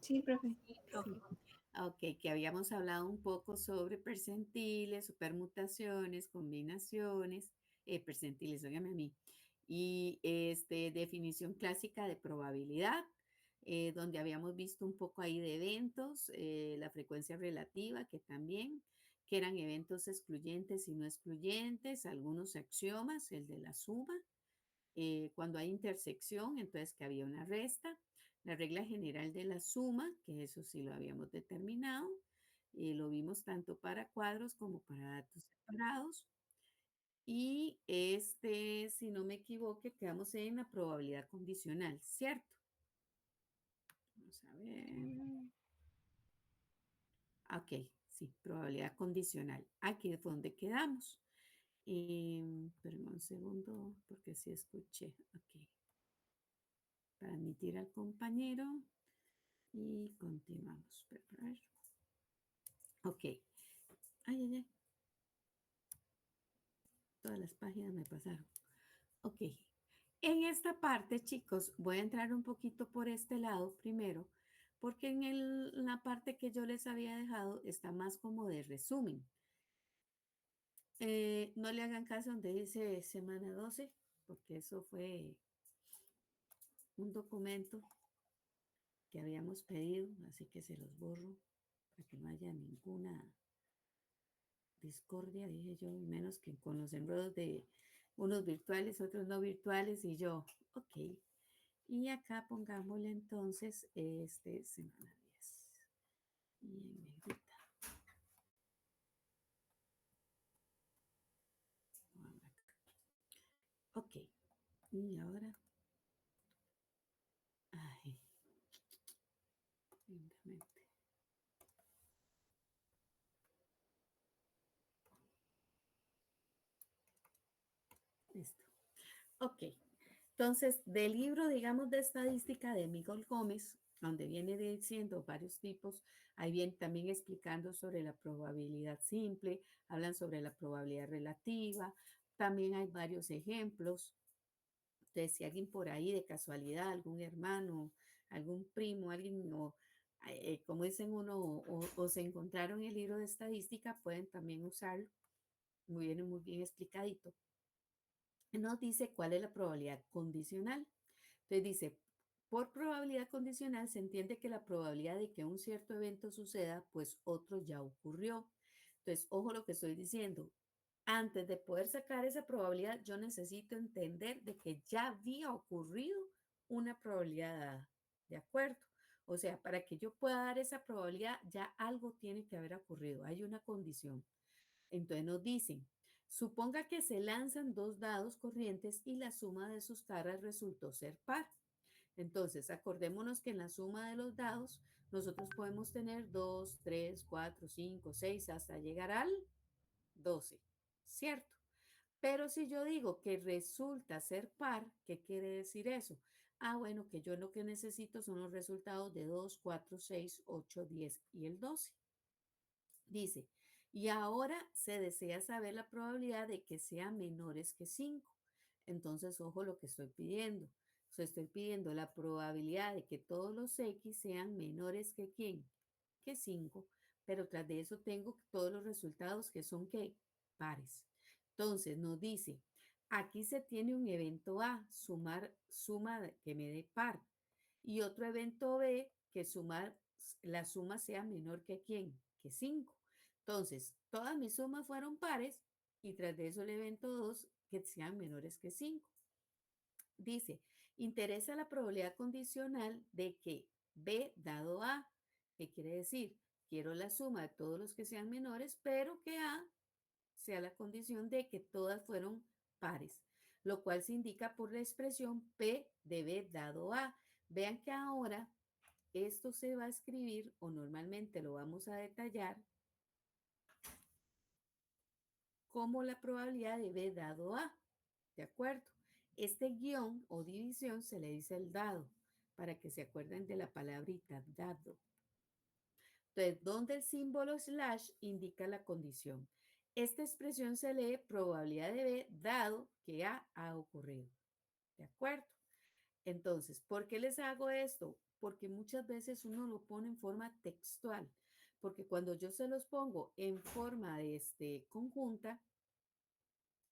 Sí, profe. Ok, Sí. ok, que habíamos hablado un poco sobre percentiles, permutaciones, combinaciones, percentiles, óigame a mí, y definición clásica de probabilidad, donde habíamos visto un poco ahí de eventos, la frecuencia relativa, que eran eventos excluyentes y no excluyentes, algunos axiomas, el de la suma, cuando hay intersección, entonces que había una resta, la regla general de la suma, que eso sí lo habíamos determinado, y lo vimos tanto para cuadros como para datos separados. Y si no me equivoco, quedamos en la probabilidad condicional, ¿cierto? Vamos a ver. Ok, sí, probabilidad condicional. Aquí fue donde quedamos. Espérame un segundo, porque sí escuché. Ok. Para admitir al compañero. Y continuamos. Ok. Ay, ay, ay. Todas las páginas me pasaron. Ok. En esta parte, chicos, voy a entrar un poquito por este lado primero, porque la parte que yo les había dejado está más como de resumen. No le hagan caso donde dice semana 12, porque eso fue un documento que habíamos pedido, así que se los borro para que no haya ninguna discordia, dije yo, menos que con los enredos de unos virtuales, otros no virtuales, y yo, ok. Y acá pongámosle entonces semana 10. Y en negrita. Ok. Y ahora, ay, lentamente. Listo. Ok. Entonces, del libro, digamos, de estadística de Miguel Gómez, donde viene diciendo varios tipos, ahí viene también explicando sobre la probabilidad simple, hablan sobre la probabilidad relativa, también hay varios ejemplos. Entonces, si alguien por ahí de casualidad, algún hermano, algún primo, alguien, o como dicen uno, o se encontraron el libro de estadística, pueden también usarlo. Muy bien explicadito. Nos dice cuál es la probabilidad condicional. Entonces dice, por probabilidad condicional se entiende que la probabilidad de que un cierto evento suceda, pues otro ya ocurrió. Entonces, ojo lo que estoy diciendo. Antes de poder sacar esa probabilidad, yo necesito entender de que ya había ocurrido una probabilidad dada. ¿De acuerdo? O sea, para que yo pueda dar esa probabilidad, ya algo tiene que haber ocurrido. Hay una condición. Entonces nos dicen, suponga que se lanzan dos dados corrientes y la suma de sus caras resultó ser par. Entonces, acordémonos que en la suma de los dados nosotros podemos tener 2, 3, 4, 5, 6 hasta llegar al 12, ¿cierto? Pero si yo digo que resulta ser par, ¿qué quiere decir eso? Ah, bueno, que yo lo que necesito son los resultados de 2, 4, 6, 8, 10 y el 12. Dice, y ahora se desea saber la probabilidad de que sean menores que 5. Entonces, ojo lo que estoy pidiendo. O sea, estoy pidiendo la probabilidad de que todos los X sean menores que ¿quién? Que 5. Pero tras de eso tengo todos los resultados que son ¿qué? Pares. Entonces, nos dice, aquí se tiene un evento A, suma que me dé par. Y otro evento B, que la suma sea menor que ¿quién? Que 5. Entonces, todas mis sumas fueron pares y tras de eso el evento 2 que sean menores que 5. Dice, interesa la probabilidad condicional de que B dado A. ¿Qué quiere decir? Quiero la suma de todos los que sean menores, pero que A sea la condición de que todas fueron pares, lo cual se indica por la expresión P de B dado A. Vean que ahora esto se va a escribir o normalmente lo vamos a detallar como la probabilidad de B dado A. ¿De acuerdo? Este guión o división se le dice el dado, para que se acuerden de la palabrita dado. Entonces, donde el símbolo slash indica la condición. Esta expresión se lee probabilidad de B dado que A ha ocurrido. ¿De acuerdo? Entonces, ¿por qué les hago esto? porque muchas veces uno lo pone en forma textual, porque cuando yo se los pongo en forma de conjunta,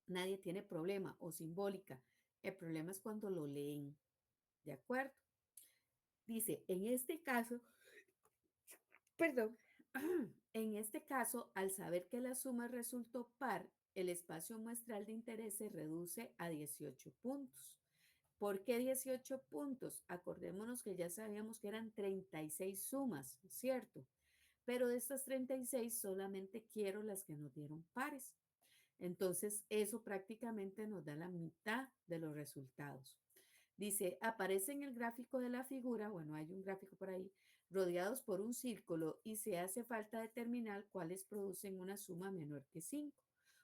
nadie tiene problema o simbólica. El problema es cuando lo leen, ¿de acuerdo? Dice, en este caso, perdón, en este caso, al saber que la suma resultó par, el espacio muestral de interés se reduce a 18 puntos. ¿Por qué 18 puntos? Acordémonos que ya sabíamos que eran 36 sumas, ¿cierto? Pero de estas 36 solamente quiero las que nos dieron pares. Entonces, eso prácticamente nos da la mitad de los resultados. Dice, aparece en el gráfico de la figura, bueno, hay un gráfico por ahí, rodeados por un círculo y se hace falta determinar cuáles producen una suma menor que 5.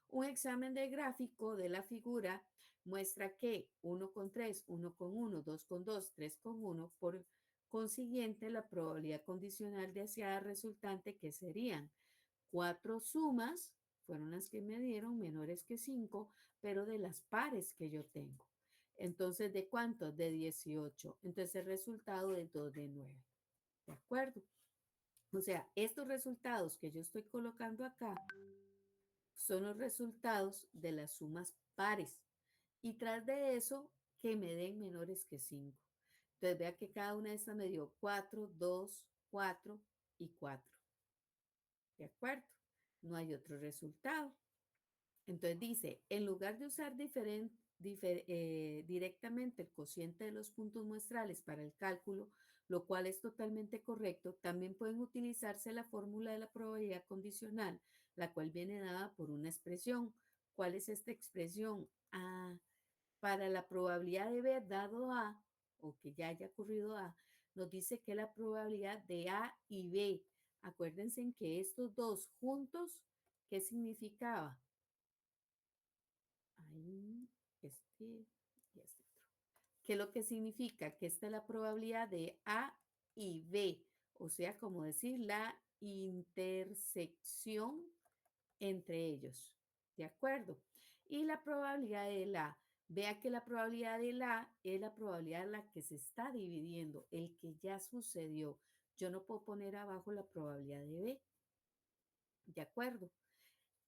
Un examen de gráfico de la figura muestra que 1 con 3, 1 con 1, 2 con 2, 3 con 1, por consiguiente, la probabilidad condicional deseada resultante que serían 4 sumas, fueron las que me dieron menores que 5, pero de las pares que yo tengo. Entonces, ¿de cuánto? De 18. Entonces, el resultado es 2 de 9. ¿De acuerdo? O sea, estos resultados que yo estoy colocando acá son los resultados de las sumas pares. Y tras de eso, que me den menores que 5. Entonces, vea que cada una de estas me dio 4, 2, 4 y 4. ¿De acuerdo? No hay otro resultado. Entonces dice, en lugar de usar directamente el cociente de los puntos muestrales para el cálculo, lo cual es totalmente correcto, también pueden utilizarse la fórmula de la probabilidad condicional, la cual viene dada por una expresión. ¿Cuál es esta expresión? Para la probabilidad de B dado A, o que ya haya ocurrido A, nos dice que la probabilidad de A y B. Acuérdense en que estos dos juntos, ¿qué significaba? Ahí, y este otro. ¿Qué es lo que significa? Que esta es la probabilidad de A y B, o sea, como decir, la intersección entre ellos. ¿De acuerdo? Y la probabilidad de la, vea que la probabilidad de la es la probabilidad en la que se está dividiendo, el que ya sucedió. Yo no puedo poner abajo la probabilidad de B. ¿De acuerdo?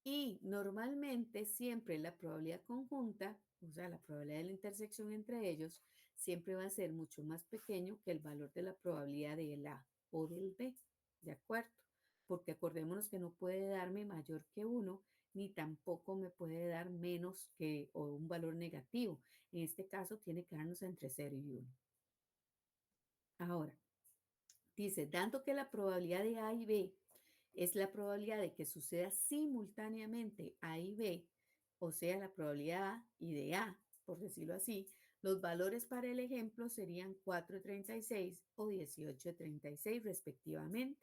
Y normalmente siempre la probabilidad conjunta, o sea, la probabilidad de la intersección entre ellos, siempre va a ser mucho más pequeño que el valor de la probabilidad del A o del B, ¿de acuerdo? Porque acordémonos que no puede darme mayor que 1, ni tampoco me puede dar menos que o un valor negativo. En este caso tiene que darnos entre 0 y 1. Ahora, dice, dando que la probabilidad de A y B es la probabilidad de que suceda simultáneamente A y B, o sea, la probabilidad A y de A, por decirlo así, los valores para el ejemplo serían 4,36 o 18,36 respectivamente.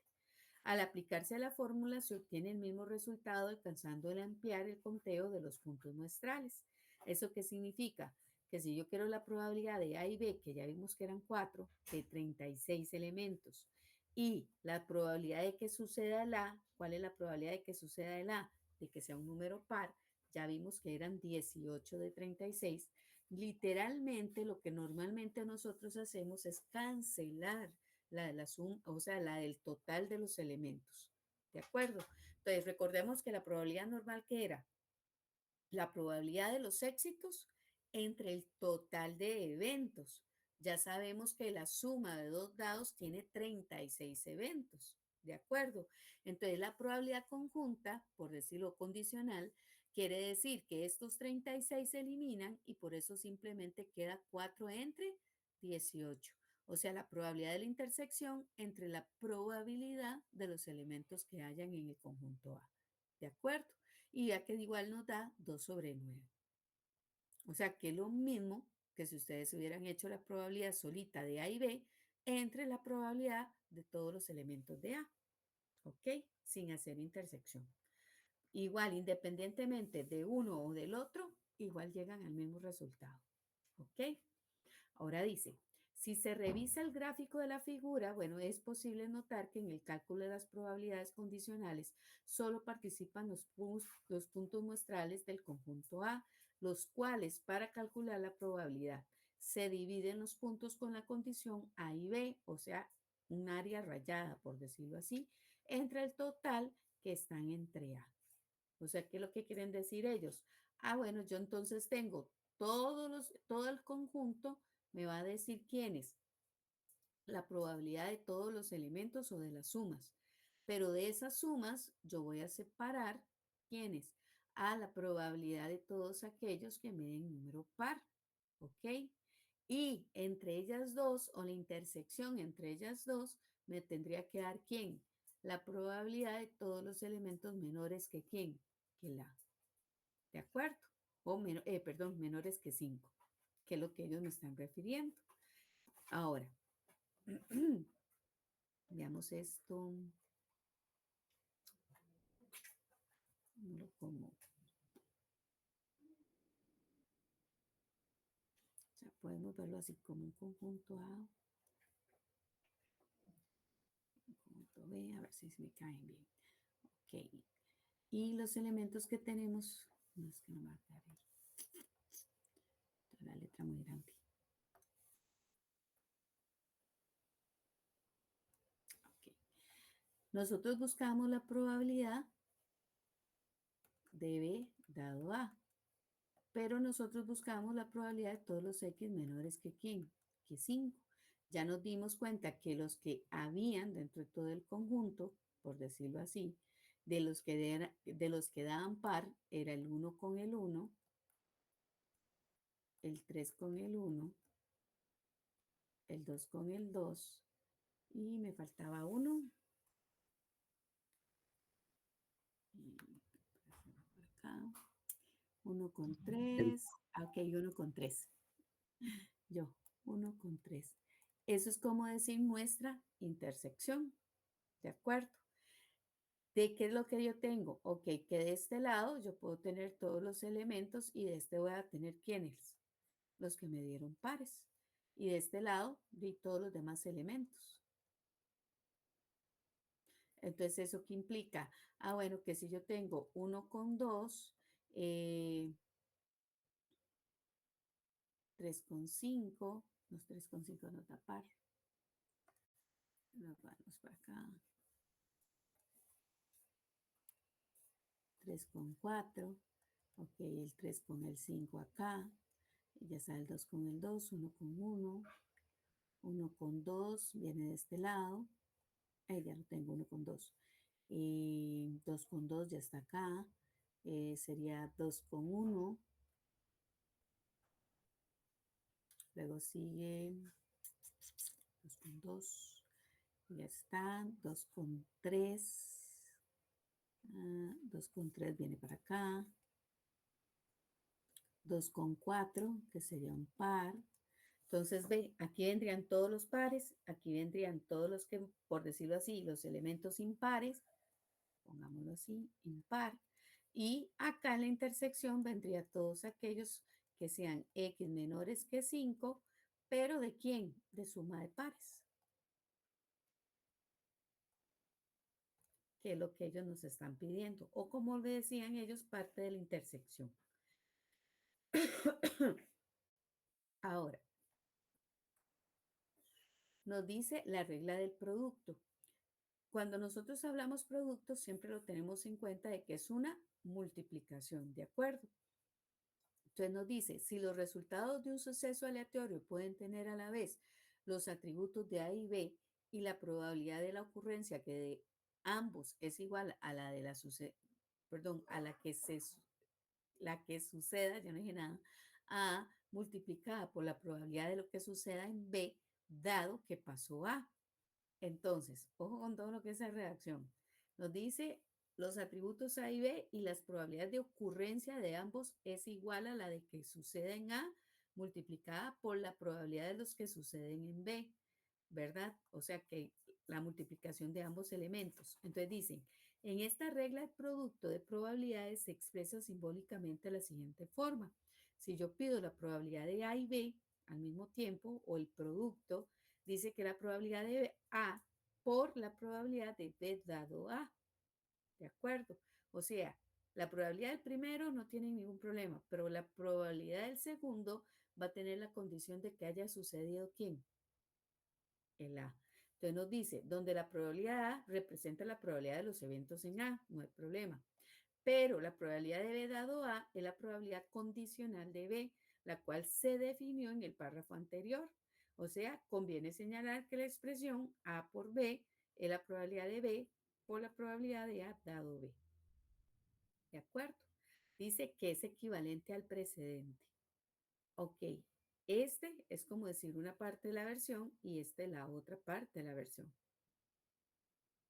Al aplicarse a la fórmula se obtiene el mismo resultado alcanzando el ampliar el conteo de los puntos muestrales. ¿Eso qué significa? Que si yo quiero la probabilidad de A y B, que ya vimos que eran 4, de 36 elementos, y la probabilidad de que suceda el A, ¿cuál es la probabilidad de que suceda el A? De que sea un número par, ya vimos que eran 18 de 36. Literalmente lo que normalmente nosotros hacemos es cancelar la de la suma, o sea, la del total de los elementos. ¿De acuerdo? Entonces, recordemos que la probabilidad normal que era la probabilidad de los éxitos entre el total de eventos. Ya sabemos que la suma de dos dados tiene 36 eventos, ¿de acuerdo? Entonces la probabilidad conjunta, por decirlo condicional, quiere decir que estos 36 se eliminan y por eso simplemente queda 4 entre 18. O sea, la probabilidad de la intersección entre la probabilidad de los elementos que hayan en el conjunto A. ¿De acuerdo? Y ya que igual nos da 2 sobre 9. O sea que es lo mismo que si ustedes hubieran hecho la probabilidad solita de A y B entre la probabilidad de todos los elementos de A, ¿ok? Sin hacer intersección. Igual, independientemente de uno o del otro, igual llegan al mismo resultado, ¿ok? Ahora dice, si se revisa el gráfico de la figura, bueno, es posible notar que en el cálculo de las probabilidades condicionales solo participan los puntos muestrales del conjunto A, los cuales para calcular la probabilidad se dividen los puntos con la condición A y B, o sea, un área rayada, por decirlo así, entre el total que están entre A. O sea, ¿qué es lo que quieren decir ellos? Bueno, yo entonces tengo todo el conjunto, me va a decir quiénes, la probabilidad de todos los elementos o de las sumas. Pero de esas sumas yo voy a separar quiénes, la probabilidad de todos aquellos que me den número par. ¿Ok? Y entre ellas dos, o la intersección entre ellas dos, me tendría que dar quién, la probabilidad de todos los elementos menores que quién, que la, ¿de acuerdo? O perdón, menores que 5, que es lo que ellos me están refiriendo. Ahora, veamos esto. Como, o sea, podemos verlo así como un conjunto A, un conjunto B, a ver si me caen bien. Ok. Y los elementos que tenemos, no es que no me va a caer la letra muy grande. Okay. Nosotros buscamos la probabilidad de B dado A, pero nosotros buscamos la probabilidad de todos los X menores que ¿quién? Que 5. Ya nos dimos cuenta que los que habían dentro de todo el conjunto, por decirlo así, de los que daban par, era el 1 con el 1, el 3 con el 1, el 2 con el 2, y me faltaba uno. Acá, 1 con 3. Ok, 1 con 3. Yo, 1 con 3. Eso es como decir nuestra intersección. ¿De acuerdo? ¿De qué es lo que yo tengo? Ok, que de este lado yo puedo tener todos los elementos y de este voy a tener quiénes, los que me dieron pares. Y de este lado, de todos los demás elementos. Entonces, ¿eso qué implica? Bueno, que si yo tengo 1 con 2, 3 con 5, los 3 con 5 no da par. Nos vamos para acá. 3 con 4. Ok, el 3 con el 5 acá. Y ya está el 2 con el 2, 1 con 1. 1 con 2 viene de este lado. Ya lo tengo, 1 con 2. 2 con 2 ya está acá. Sería 2 con 1. Luego sigue 2 con 2. Ya está. 2 con 3. 2 con 3 viene para acá. 2 con 4, que sería un par. Entonces, ve, aquí vendrían todos los pares, aquí vendrían todos los que, por decirlo así, los elementos impares, pongámoslo así, impar. Y acá en la intersección vendría todos aquellos que sean X menores que 5, pero ¿de quién? De suma de pares, que es lo que ellos nos están pidiendo. O como le decían ellos, parte de la intersección. Ahora, nos dice la regla del producto. Cuando nosotros hablamos productos, siempre lo tenemos en cuenta de que es una multiplicación, ¿de acuerdo? Entonces nos dice, si los resultados de un suceso aleatorio pueden tener a la vez los atributos de A y B y la probabilidad de la ocurrencia que de ambos es igual a la de a la que suceda, ya no dije nada, A multiplicada por la probabilidad de lo que suceda en B, dado que pasó A. Entonces, ojo con todo lo que es la redacción. Nos dice los atributos A y B y las probabilidades de ocurrencia de ambos es igual a la de que suceda en A multiplicada por la probabilidad de los que suceden en B, ¿verdad? O sea que la multiplicación de ambos elementos. Entonces dicen, en esta regla de producto de probabilidades se expresa simbólicamente de la siguiente forma. Si yo pido la probabilidad de A y B al mismo tiempo o el producto, dice que la probabilidad de A por la probabilidad de B dado A. ¿De acuerdo? O sea, la probabilidad del primero no tiene ningún problema, pero la probabilidad del segundo va a tener la condición de que haya sucedido ¿quién? El A. Entonces nos dice, donde la probabilidad A representa la probabilidad de los eventos en A, no hay problema. Pero la probabilidad de B dado A es la probabilidad condicional de B, la cual se definió en el párrafo anterior. O sea, conviene señalar que la expresión A por B es la probabilidad de B por la probabilidad de A dado B. ¿De acuerdo? Dice que es equivalente al precedente. Ok, este es como decir una parte de la versión y esta es la otra parte de la versión.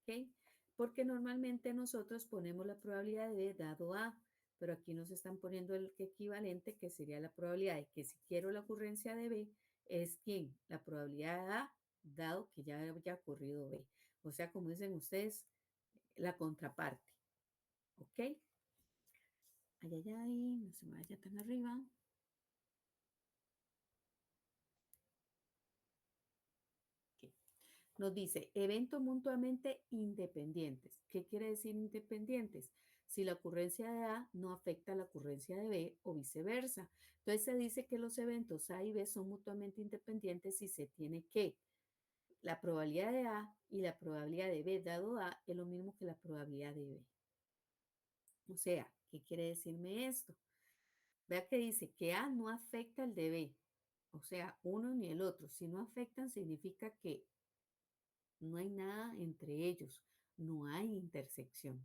¿Ok? Porque normalmente nosotros ponemos la probabilidad de B dado A, pero aquí nos están poniendo el equivalente, que sería la probabilidad de que si quiero la ocurrencia de B, es ¿quién? La probabilidad de A, dado que ya haya ocurrido B. O sea, como dicen ustedes, la contraparte. ¿Ok? Ay, ay, ay, no se me vaya tan arriba. Ok. Nos dice eventos mutuamente independientes. ¿Qué quiere decir independientes? Si la ocurrencia de A no afecta a la ocurrencia de B o viceversa. Entonces se dice que los eventos A y B son mutuamente independientes si se tiene que la probabilidad de A y la probabilidad de B dado A es lo mismo que la probabilidad de B. O sea, ¿qué quiere decirme esto? Vea que dice que A no afecta al de B. O sea, uno ni el otro. Si no afectan, significa que no hay nada entre ellos, no hay intersección.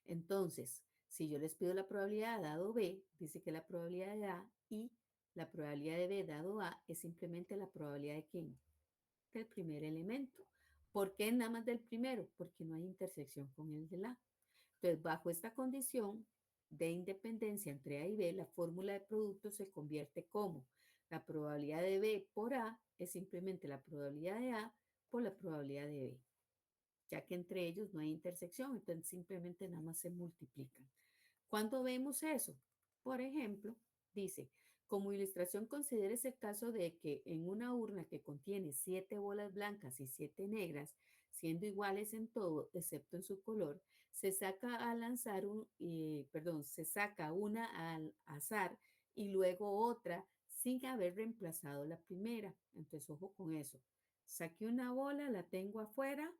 Entonces, si yo les pido la probabilidad dado B, dice que la probabilidad de A y la probabilidad de B dado A es simplemente la probabilidad de quién? Del primer elemento. ¿Por qué nada más del primero? Porque no hay intersección con el de A. Entonces, bajo esta condición de independencia entre A y B, la fórmula de producto se convierte como la probabilidad de B por A es simplemente la probabilidad de A por la probabilidad de B, ya que entre ellos no hay intersección, entonces simplemente nada más se multiplican. ¿Cuándo vemos eso? Por ejemplo, dice, como ilustración considérese el caso de que en una urna que contiene 7 bolas blancas y 7 negras, siendo iguales en todo excepto en su color, se saca al lanzar se saca una al azar y luego otra sin haber reemplazado la primera. Entonces, ojo con eso. Saqué una bola, la tengo afuera,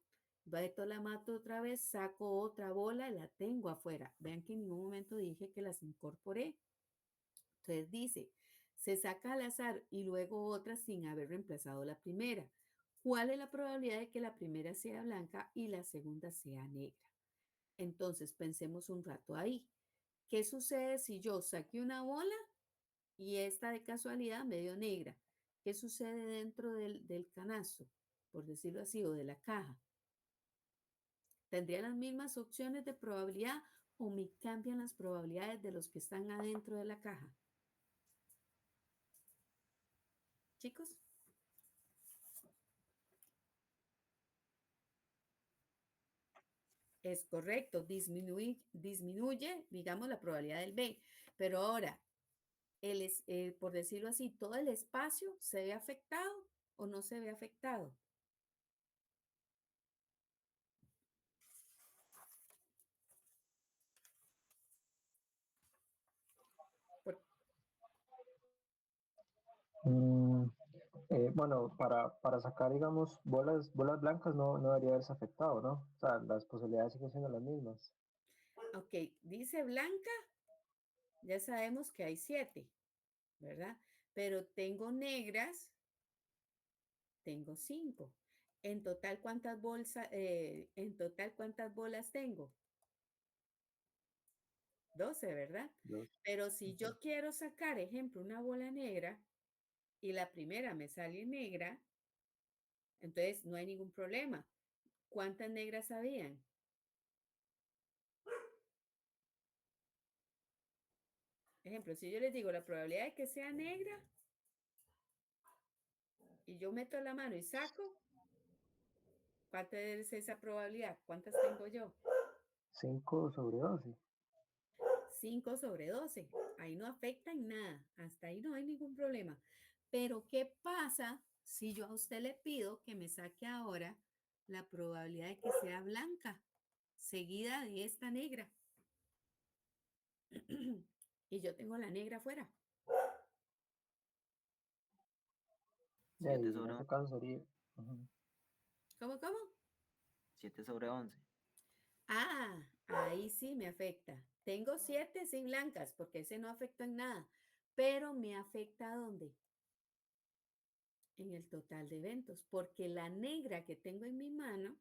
la mato otra vez, saco otra bola, la tengo afuera. Vean que en ningún momento dije que las incorporé. Entonces dice, se saca al azar y luego otra sin haber reemplazado la primera. ¿Cuál es la probabilidad de que la primera sea blanca y la segunda sea negra? Entonces pensemos un rato ahí. ¿Qué sucede si yo saqué una bola y esta de casualidad me dio negra? ¿Qué sucede dentro del canasto, por decirlo así, o de la caja? ¿Tendría las mismas opciones de probabilidad o me cambian las probabilidades de los que están adentro de la caja? Chicos, es correcto, disminuye, digamos, la probabilidad del B. Pero ahora, por decirlo así, ¿todo el espacio se ve afectado o no se ve afectado? Por- Mm, bueno, para sacar, digamos, bolas blancas no debería haberse afectado, ¿no? O sea, las posibilidades siguen siendo las mismas. ok, dice blanca, ya sabemos que hay 7, ¿verdad? Pero tengo negras, tengo 5. En total, ¿cuántas bolas tengo? 12, ¿verdad? Dos. Pero si Ujú. yo quiero sacar, ejemplo, una bola negra y la primera me sale negra, entonces no hay ningún problema. ¿Cuántas negras habían? Ejemplo, si yo les digo la probabilidad de que sea negra y yo meto la mano y saco, ¿cuánta es esa probabilidad? ¿Cuántas tengo yo? 5/12. 5 sobre 12. Ahí no afecta en nada. Hasta ahí no hay ningún problema. Pero ¿qué pasa si yo a usted le pido que me saque ahora la probabilidad de que sea blanca, seguida de esta negra? Y yo tengo la negra afuera. Y 7 ahí en sobre ese caso sería. Ujú. ¿Cómo, cómo? 7 sobre 11. Ah, ahí sí me afecta. Tengo 7 sí blancas, porque ese no afecta en nada, pero me afecta ¿a dónde? En el total de eventos, porque la negra que tengo en mi mano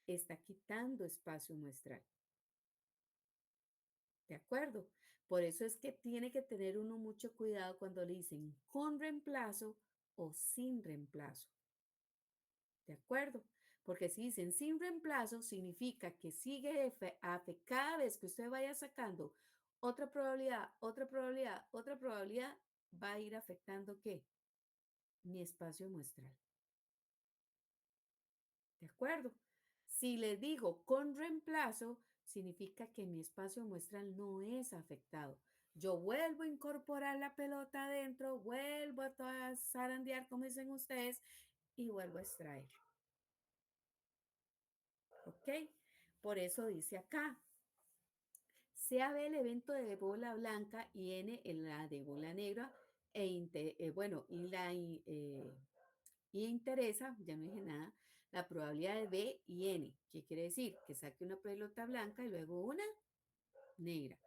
está quitando espacio muestral. ¿De acuerdo? Por eso es que tiene que tener uno mucho cuidado cuando le dicen con reemplazo o sin reemplazo. ¿De acuerdo? Porque si dicen sin reemplazo, significa que sigue cada vez que usted vaya sacando otra probabilidad, otra probabilidad, otra probabilidad, va a ir afectando ¿qué? Mi espacio muestral. ¿De acuerdo? Si le digo con reemplazo, significa que mi espacio muestral no es afectado. Yo vuelvo a incorporar la pelota adentro, vuelvo a zarandear, como dicen ustedes, y vuelvo a extraer. ¿Ok? Por eso dice acá, sea B el evento de bola blanca y N en la de bola negra, y interesa, ya no dije nada, la probabilidad de B y N, que quiere decir que saque una pelota blanca y luego una negra.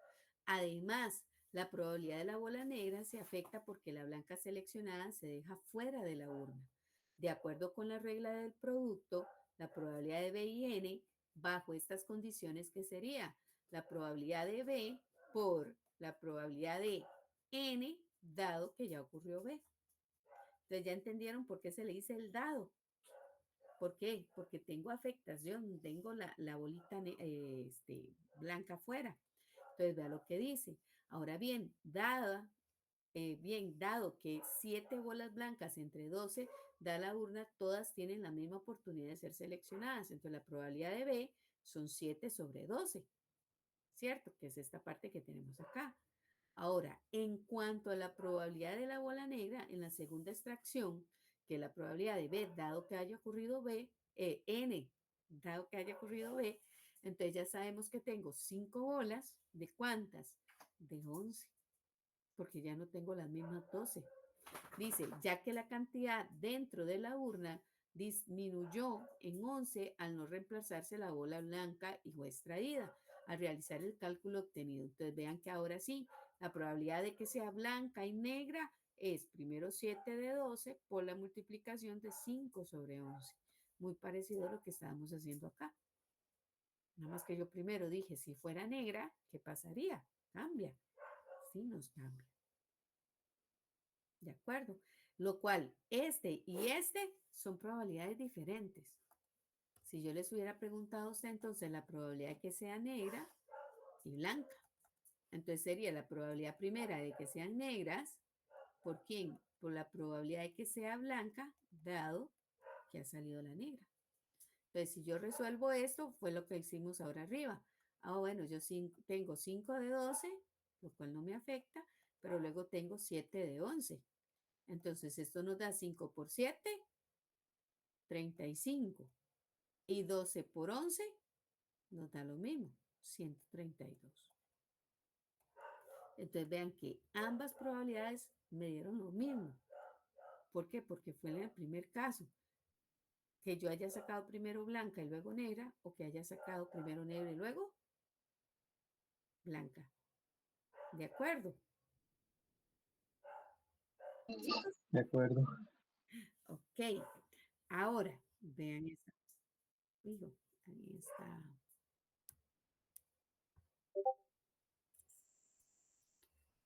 Además, la probabilidad de la bola negra se afecta porque la blanca seleccionada se deja fuera de la urna. De acuerdo con la regla del producto, la probabilidad de B y N, bajo estas condiciones, ¿qué sería? La probabilidad de B por la probabilidad de N, dado que ya ocurrió B. Entonces ya entendieron por qué se le dice el dado. ¿Por qué? Porque tengo afectación, tengo la bolita blanca afuera. Entonces vea lo que dice. Ahora bien, dado que 7 bolas blancas entre 12 da la urna, todas tienen la misma oportunidad de ser seleccionadas. Entonces la probabilidad de B son 7 sobre 12, ¿cierto? Que es esta parte que tenemos acá. Ahora, en cuanto a la probabilidad de la bola negra, en la segunda extracción, que es la probabilidad de B, dado que haya ocurrido N, dado que haya ocurrido B, entonces ya sabemos que tengo 5 bolas, ¿de cuántas? De 11, porque ya no tengo las mismas 12. Dice, ya que la cantidad dentro de la urna disminuyó en 11 al no reemplazarse la bola blanca y fue extraída al realizar el cálculo obtenido. Entonces vean que ahora sí, la probabilidad de que sea blanca y negra es primero 7 de 12 por la multiplicación de 5 sobre 11. Muy parecido a lo que estábamos haciendo acá. Nada más que yo primero dije, si fuera negra, ¿qué pasaría? Cambia. Sí nos cambia. ¿De acuerdo? Lo cual, este y este son probabilidades diferentes. Si yo les hubiera preguntado a usted, entonces la probabilidad de que sea negra y blanca. Entonces sería la probabilidad primera de que sean negras. ¿Por quién? Por la probabilidad de que sea blanca, dado que ha salido la negra. Entonces, si yo resuelvo esto, fue lo que hicimos ahora arriba. Bueno, yo tengo 5 de 12, lo cual no me afecta, pero luego tengo 7 de 11. Entonces, esto nos da 5 por 7, 35. Y 12 por 11 nos da lo mismo, 132. Entonces, vean que ambas probabilidades me dieron lo mismo. ¿Por qué? Porque fue en el primer caso. Que yo haya sacado primero blanca y luego negra, o que haya sacado primero negra y luego blanca. ¿De acuerdo? Chicos. De acuerdo. Ok. Ahora, vean esta. Digo, ahí está.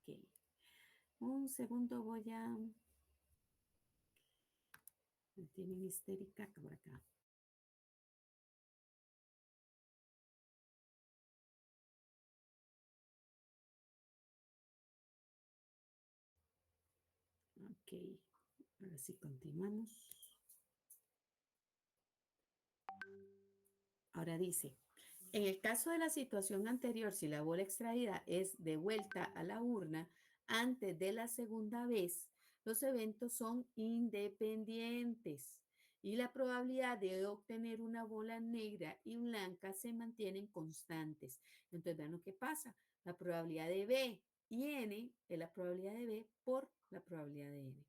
Ok. Un segundo voy a... Me tienen histérica por acá. Ok. Ahora sí continuamos. Ahora dice, en el caso de la situación anterior, si la bola extraída es devuelta a la urna antes de la segunda vez, los eventos son independientes y la probabilidad de obtener una bola negra y blanca se mantienen constantes. Entonces, vean lo que pasa. La probabilidad de B y N es la probabilidad de B por la probabilidad de N.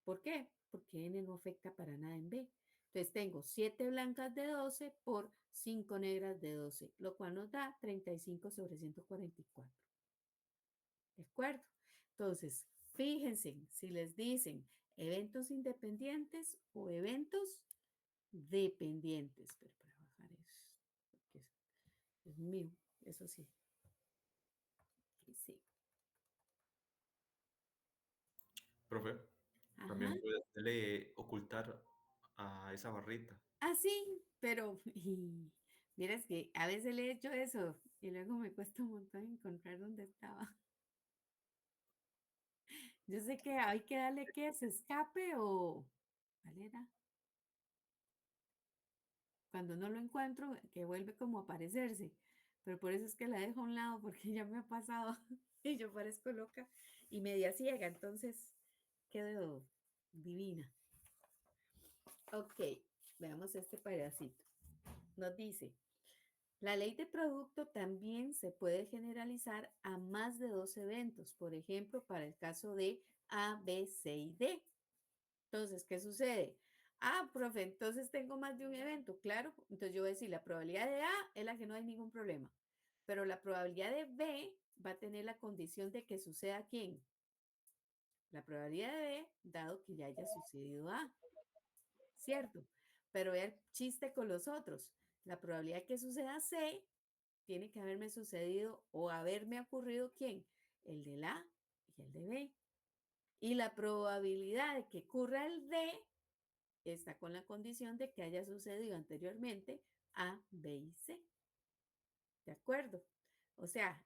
¿Por qué? Porque N no afecta para nada en B. Entonces tengo 7 blancas de 12 por 5 negras de 12, lo cual nos da 35 sobre 144. ¿De acuerdo? Entonces, fíjense si les dicen eventos independientes o eventos dependientes. Pero para bajar eso, porque es mío, eso sí. Sí. Profe, Ajá. también puede hacerle ocultar a esa barrita. Ah, sí, pero miras que a veces le he hecho eso y luego me cuesta un montón encontrar dónde estaba. Yo sé que hay que darle que se escape o... ¿Cuál era? Cuando no lo encuentro, que vuelve como a aparecerse. Pero por eso es que la dejo a un lado, porque ya me ha pasado y yo parezco loca y media ciega, entonces quedo divina. Ok, veamos este pedacito. Nos dice, la ley de producto también se puede generalizar a más de 2 eventos, por ejemplo, para el caso de A, B, C y D. Entonces, ¿qué sucede? Ah, profe, entonces tengo más de un evento, claro. Entonces yo voy a decir, la probabilidad de A es la que no hay ningún problema, pero la probabilidad de B va a tener la condición de que suceda ¿quién? La probabilidad de B, dado que ya haya sucedido A, ¿cierto? Pero vea el chiste con los otros. La probabilidad de que suceda C tiene que haberme sucedido o haberme ocurrido ¿quién? El del A y el de B. Y la probabilidad de que ocurra el D está con la condición de que haya sucedido anteriormente A, B y C. ¿De acuerdo? O sea,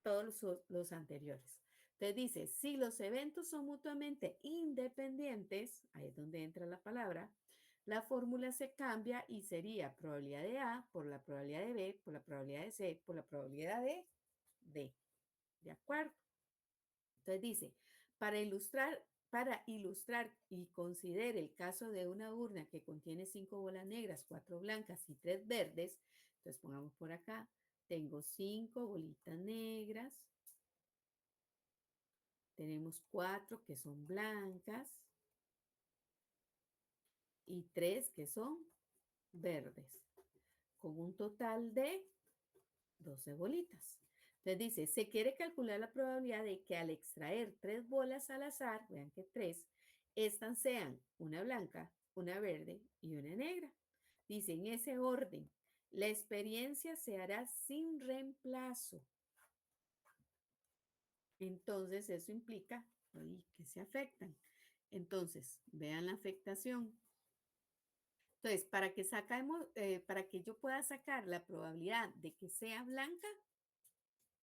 todos los anteriores. Entonces dice, si los eventos son mutuamente independientes, ahí es donde entra la palabra, la fórmula se cambia y sería probabilidad de A por la probabilidad de B, por la probabilidad de C, por la probabilidad de D. ¿De acuerdo? Entonces dice, para ilustrar y considere el caso de una urna que contiene 5 bolas negras, 4 blancas y 3 verdes, entonces pongamos por acá, tengo 5 bolitas negras, tenemos 4 que son blancas y 3 que son verdes, con un total de 12 bolitas. Entonces dice, se quiere calcular la probabilidad de que al extraer 3 bolas al azar, vean que 3, estas sean una blanca, una verde y una negra. Dice, en ese orden, la experiencia se hará sin reemplazo. Entonces eso implica que se afectan. Entonces, vean la afectación. Entonces, para que yo pueda sacar la probabilidad de que sea blanca,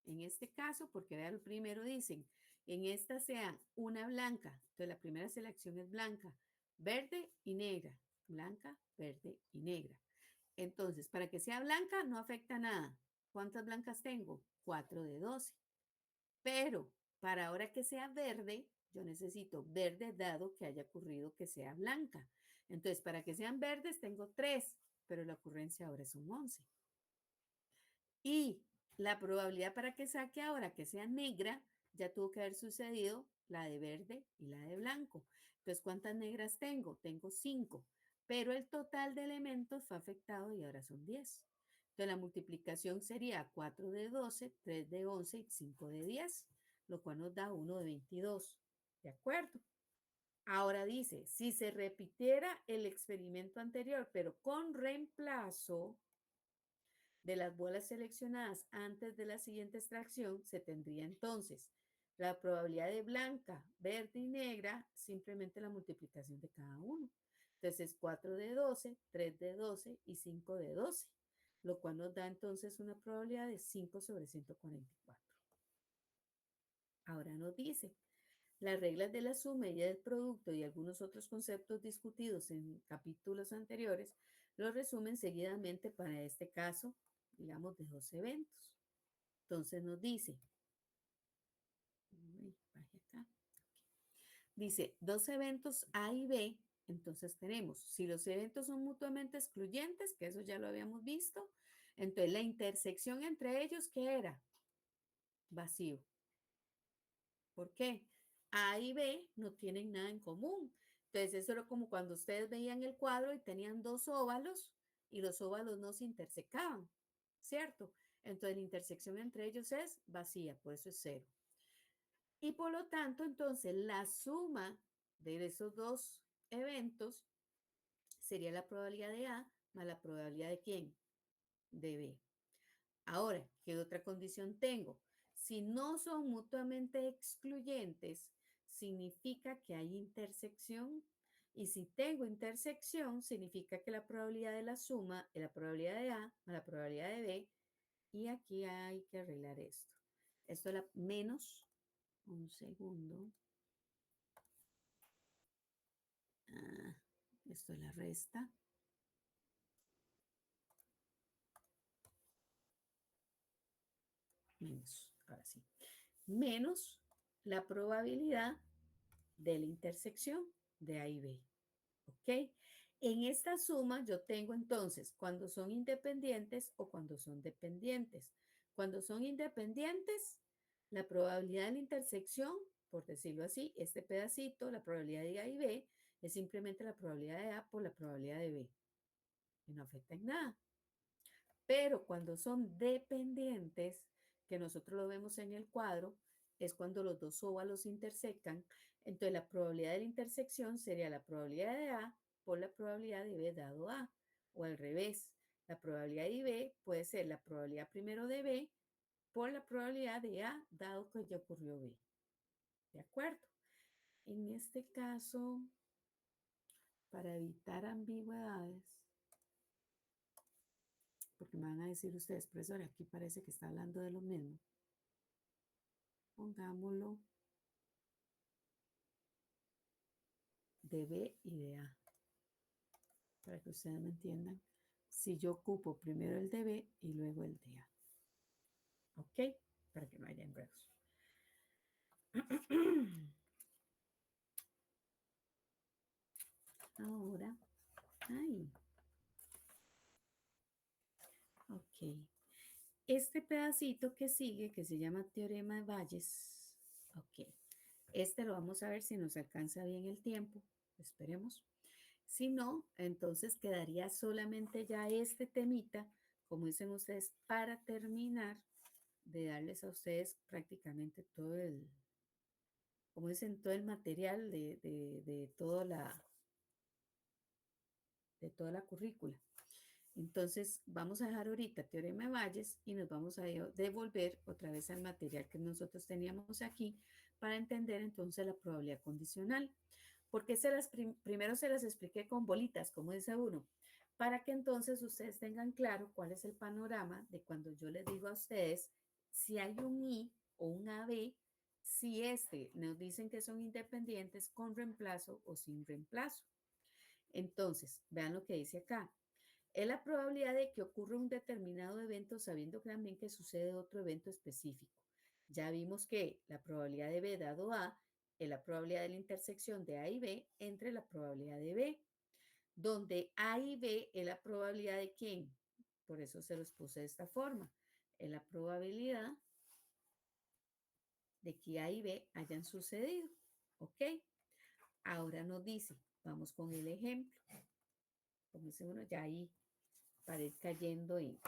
en este caso, porque vean, el primero dicen, en esta sea una blanca, entonces la primera selección es blanca, verde y negra, blanca, verde y negra. Entonces, para que sea blanca no afecta nada. ¿Cuántas blancas tengo? 4 de 12. Pero para ahora que sea verde, yo necesito verde dado que haya ocurrido que sea blanca. Entonces, para que sean verdes tengo 3, pero la ocurrencia ahora son 11. Y la probabilidad para que saque ahora que sea negra, ya tuvo que haber sucedido la de verde y la de blanco. Entonces, ¿cuántas negras tengo? Tengo 5, pero el total de elementos fue afectado y ahora son 10. Entonces, la multiplicación sería 4 de 12, 3 de 11 y 5 de 10, lo cual nos da 1 de 22. ¿De acuerdo? Ahora dice, si se repitiera el experimento anterior, pero con reemplazo, de las bolas seleccionadas antes de la siguiente extracción, se tendría entonces la probabilidad de blanca, verde y negra, simplemente la multiplicación de cada uno. Entonces, 4 de 12, 3 de 12 y 5 de 12, lo cual nos da entonces una probabilidad de 5 sobre 144. Ahora nos dice, las reglas de la suma y del producto y algunos otros conceptos discutidos en capítulos anteriores los resumen seguidamente para este caso, digamos, de 2 eventos. Entonces nos dice, dice 2 eventos A y B, entonces tenemos, si los eventos son mutuamente excluyentes, que eso ya lo habíamos visto, entonces la intersección entre ellos, ¿qué era? Vacío. ¿Por qué? A y B no tienen nada en común. Entonces, eso era como cuando ustedes veían el cuadro y tenían dos óvalos y los óvalos no se intersecaban, ¿cierto? Entonces, la intersección entre ellos es vacía, por eso es cero. Y por lo tanto, entonces, la suma de esos dos eventos sería la probabilidad de A más la probabilidad de ¿quién? De B. Ahora, ¿qué otra condición tengo? Si no son mutuamente excluyentes, significa que hay intersección. Y si tengo intersección, significa que la probabilidad de la suma es la probabilidad de A más la probabilidad de B. Y aquí hay que arreglar esto. Esto es la menos, un segundo. Esto es la resta. Menos, ahora sí. Menos la probabilidad de la intersección de A y B. ¿Ok? En esta suma yo tengo entonces cuando son independientes o cuando son dependientes. Cuando son independientes, la probabilidad de la intersección, por decirlo así, este pedacito, la probabilidad de A y B, es simplemente la probabilidad de A por la probabilidad de B. Y no afecta en nada. Pero cuando son dependientes, que nosotros lo vemos en el cuadro, es cuando los dos óvalos intersecan. Entonces la probabilidad de la intersección sería la probabilidad de A por la probabilidad de B dado A. O al revés, la probabilidad de B puede ser la probabilidad primero de B por la probabilidad de A dado que ya ocurrió B. ¿De acuerdo? En este caso, para evitar ambigüedades, porque me van a decir ustedes, profesor, aquí parece que está hablando de lo mismo. Pongámoslo de B y de A, para que ustedes me entiendan. Si yo ocupo primero el de B y luego el de A. ¿Ok? Para que no haya enredos. Ahora, ay. Ok. Este pedacito que sigue, que se llama teorema de Bayes. Ok. Este lo vamos a ver si nos alcanza bien el tiempo. Esperemos. Si no, entonces quedaría solamente ya este temita, como dicen ustedes, para terminar de darles a ustedes prácticamente todo el, como dicen, todo el material de toda la currícula. Entonces, vamos a dejar ahorita teorema de Bayes y nos vamos a devolver otra vez al material que nosotros teníamos aquí para entender entonces la probabilidad condicional. Porque primero se las expliqué con bolitas, como dice uno, para que entonces ustedes tengan claro cuál es el panorama de cuando yo les digo a ustedes si hay un I o un AB, si nos dicen que son independientes con reemplazo o sin reemplazo. Entonces, vean lo que dice acá. Es la probabilidad de que ocurra un determinado evento sabiendo también que sucede otro evento específico. Ya vimos que la probabilidad de B dado A es la probabilidad de la intersección de A y B entre la probabilidad de B, donde A y B es la probabilidad de ¿quién? Por eso se los puse de esta forma. Es la probabilidad de que A y B hayan sucedido. ¿Ok? Ahora nos dice, vamos con el ejemplo. Como dice uno, ya ahí para ir cayendo en...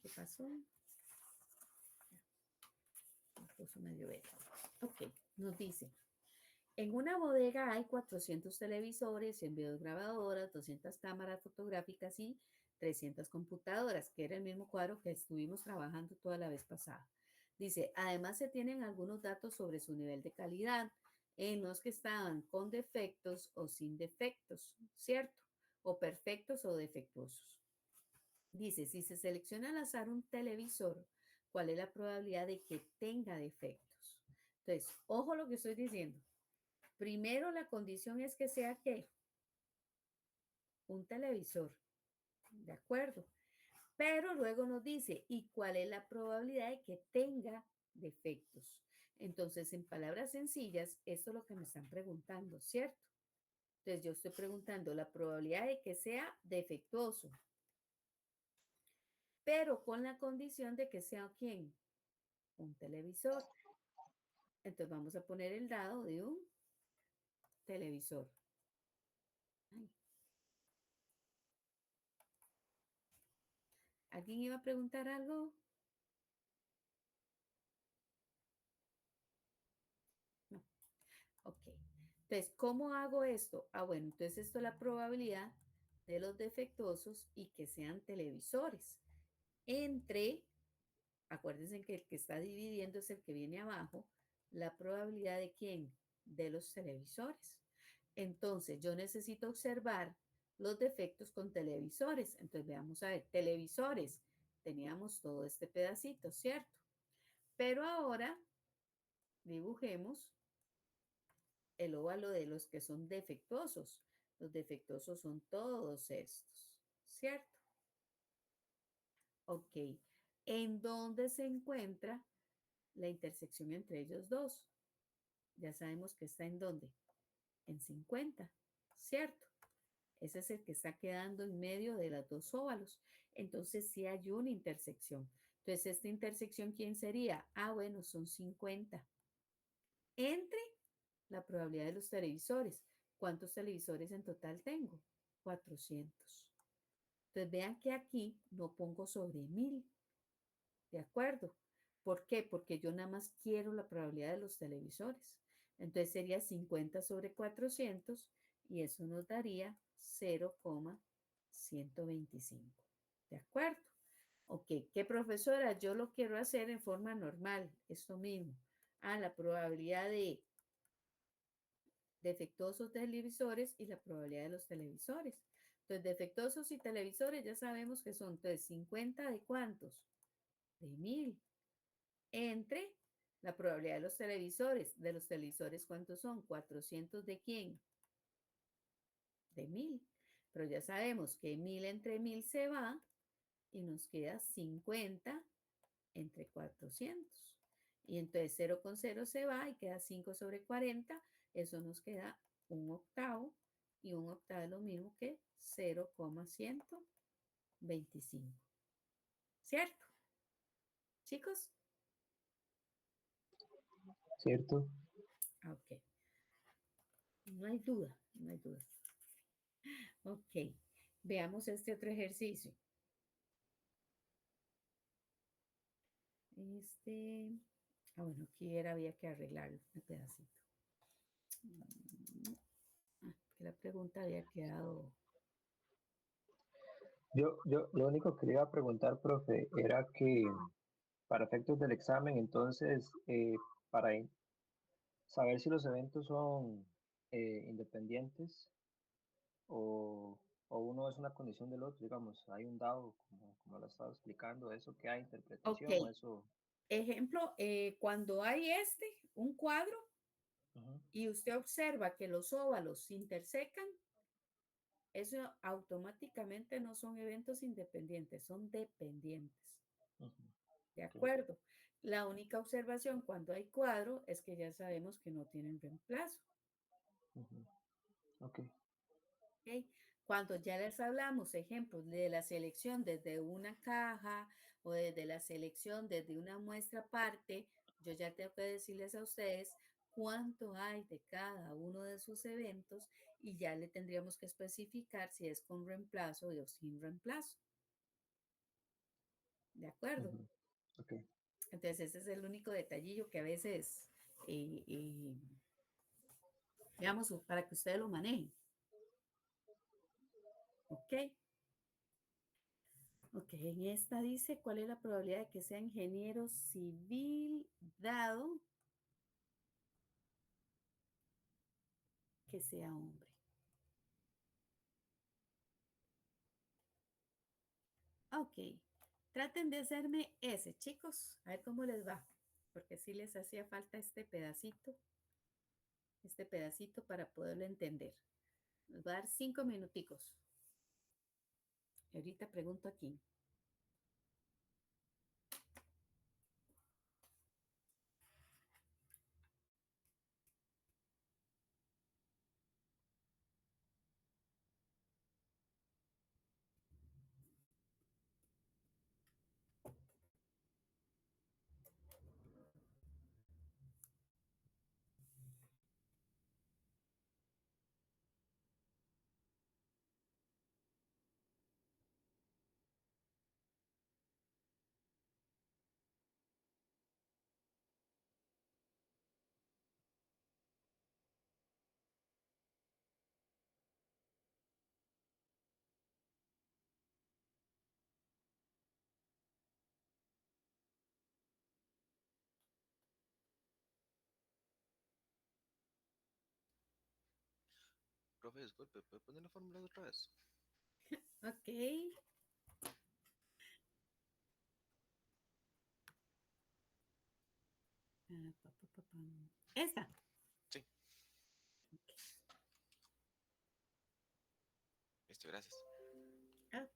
¿Qué pasó? Me puso medio verde. Ok, nos dice, en una bodega hay 400 televisores, 100 videograbadoras, 200 cámaras fotográficas y 300 computadoras, que era el mismo cuadro que estuvimos trabajando toda la vez pasada. Dice, además se tienen algunos datos sobre su nivel de calidad, en los que estaban con defectos o sin defectos, ¿cierto? O perfectos o defectuosos. Dice, si se selecciona al azar un televisor, ¿cuál es la probabilidad de que tenga defectos? Entonces, ojo lo que estoy diciendo. Primero, la condición es que sea ¿qué? Un televisor, ¿de acuerdo? Pero luego nos dice, ¿y cuál es la probabilidad de que tenga defectos? Entonces, en palabras sencillas, esto es lo que me están preguntando, ¿cierto? Entonces, yo estoy preguntando la probabilidad de que sea defectuoso, pero con la condición de que sea ¿quién? Un televisor. Entonces vamos a poner el dado de un televisor. Ay. ¿Alguien iba a preguntar algo? No. Ok. Entonces, ¿cómo hago esto? Ah, bueno, entonces esto es la probabilidad de los defectuosos y que sean televisores. Entre, acuérdense que el que está dividiendo es el que viene abajo, la probabilidad de quién? De los televisores. Entonces, yo necesito observar los defectos con televisores. Entonces, veamos a ver, televisores. Teníamos todo este pedacito, ¿cierto? Pero ahora dibujemos el óvalo de los que son defectuosos. Los defectuosos son todos estos, ¿cierto? Ok. ¿En dónde se encuentra la intersección entre ellos dos? Ya sabemos que está en dónde. En 50, ¿cierto? Ese es el que está quedando en medio de los dos óvalos. Entonces sí hay una intersección. Entonces, ¿esta intersección quién sería? Ah, bueno, son 50. Entre la probabilidad de los televisores. ¿Cuántos televisores en total tengo? 400. Entonces vean que aquí no pongo sobre 1000. ¿De acuerdo? ¿Por qué? Porque yo nada más quiero la probabilidad de los televisores. Entonces sería 50 sobre 400 y eso nos daría 0,125. ¿De acuerdo? Ok, ¿qué profesora? Yo lo quiero hacer en forma normal, esto mismo. Ah, la probabilidad de defectuosos televisores y la probabilidad de los televisores. Entonces, defectuosos y televisores ya sabemos que son, entonces, 50 de cuántos? De 1000. Entre la probabilidad de los televisores. ¿De los televisores cuántos son? 400 de quién? De 1000. Pero ya sabemos que 1000 entre 1000 se va y nos queda 50 entre 400. Y entonces 0 con 0 se va y queda 5 sobre 40. Eso nos queda un octavo. Y un octavo es lo mismo que 0,125. ¿Cierto? Chicos. ¿Cierto? Ok. No hay duda, no hay duda. Ok. Veamos este otro ejercicio. Bueno, aquí había que arreglarlo un pedacito. Que la pregunta había quedado. Lo único que le iba a preguntar, profe, era que para efectos del examen, entonces, para saber si los eventos son independientes o uno es una condición del otro, digamos, hay un dado, como lo estaba explicando, eso que hay Ok. interpretación o eso. Ejemplo, cuando hay un cuadro, Ujú, y usted observa que los óvalos se intersecan, eso automáticamente no son eventos independientes, son dependientes. ujú, ¿De ok, acuerdo? La única observación cuando hay cuadro es que ya sabemos que no tienen reemplazo. ujú, ok, ¿Okay? Cuando ya les hablamos, ejemplos de la selección desde una caja o desde la selección desde una muestra aparte, yo ya tengo que decirles a ustedes cuánto hay de cada uno de sus eventos y ya le tendríamos que especificar si es con reemplazo o sin reemplazo. ¿De acuerdo? ujú, ok. Entonces ese es el único detallillo que a veces, digamos, para que ustedes lo manejen. ¿Ok? Ok, en esta dice, ¿cuál es la probabilidad de que sea ingeniero civil dado que sea hombre? Ok, traten de hacerme ese, chicos, a ver cómo les va, porque sí les hacía falta este pedacito para poderlo entender. Les voy a dar 5 minuticos. Y ahorita pregunto aquí. Profe, disculpe, ¿puede poner la fórmula otra vez? Ok. Esta. Sí. Listo, gracias. Ok.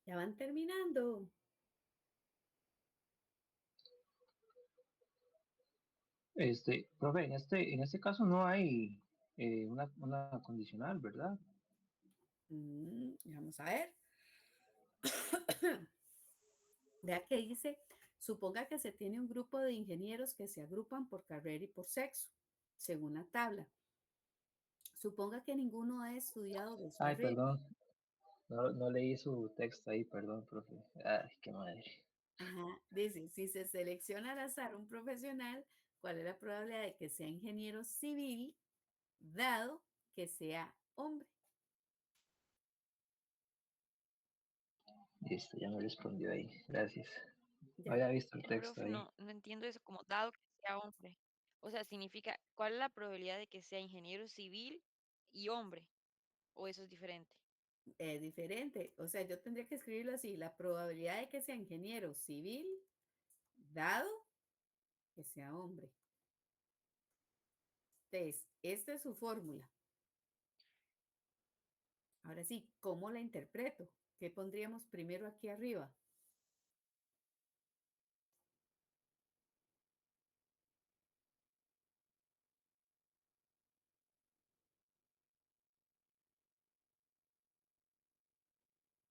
Ya van terminando. Profe, en este caso no hay una condicional, ¿verdad? Vamos a ver. Vea que dice, suponga que se tiene un grupo de ingenieros que se agrupan por carrera y por sexo, según la tabla. Suponga que ninguno ha estudiado dos Ay, carreras. perdón, no leí su texto ahí, perdón, profe. Ay, qué madre. Ajá, dice, si se selecciona al azar un profesional, ¿cuál es la probabilidad de que sea ingeniero civil, dado que sea hombre? Listo, ya me respondió ahí, gracias. No Ya. había visto el texto Profe, ahí. no entiendo eso, como dado que sea hombre. O sea, significa, ¿cuál es la probabilidad de que sea ingeniero civil y hombre? ¿O eso es diferente? Es diferente. O sea, yo tendría que escribirlo así, la probabilidad de que sea ingeniero civil, dado que sea hombre. Entonces, esta es su fórmula. Ahora sí, ¿cómo la interpreto? ¿Qué pondríamos primero aquí arriba?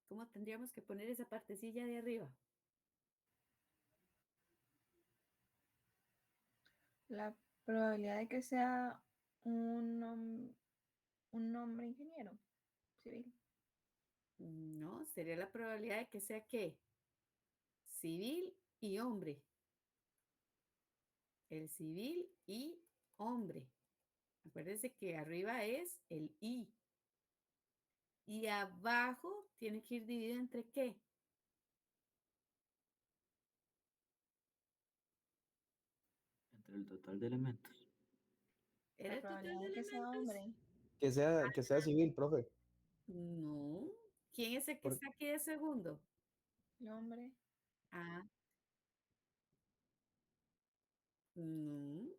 ¿Cómo tendríamos que poner esa partecilla de arriba? La probabilidad de que sea un hombre ingeniero civil. No, sería la probabilidad de que sea ¿qué? Civil y hombre. El civil y hombre. Acuérdense que arriba es el I. Y abajo tiene que ir dividido entre ¿qué? Entre el total de elementos. ¿Era La el total probabilidad de de que sea elementos? hombre. Que sea civil, profe. No. ¿Quién es el que Por- está aquí de segundo? El hombre. Ah, no.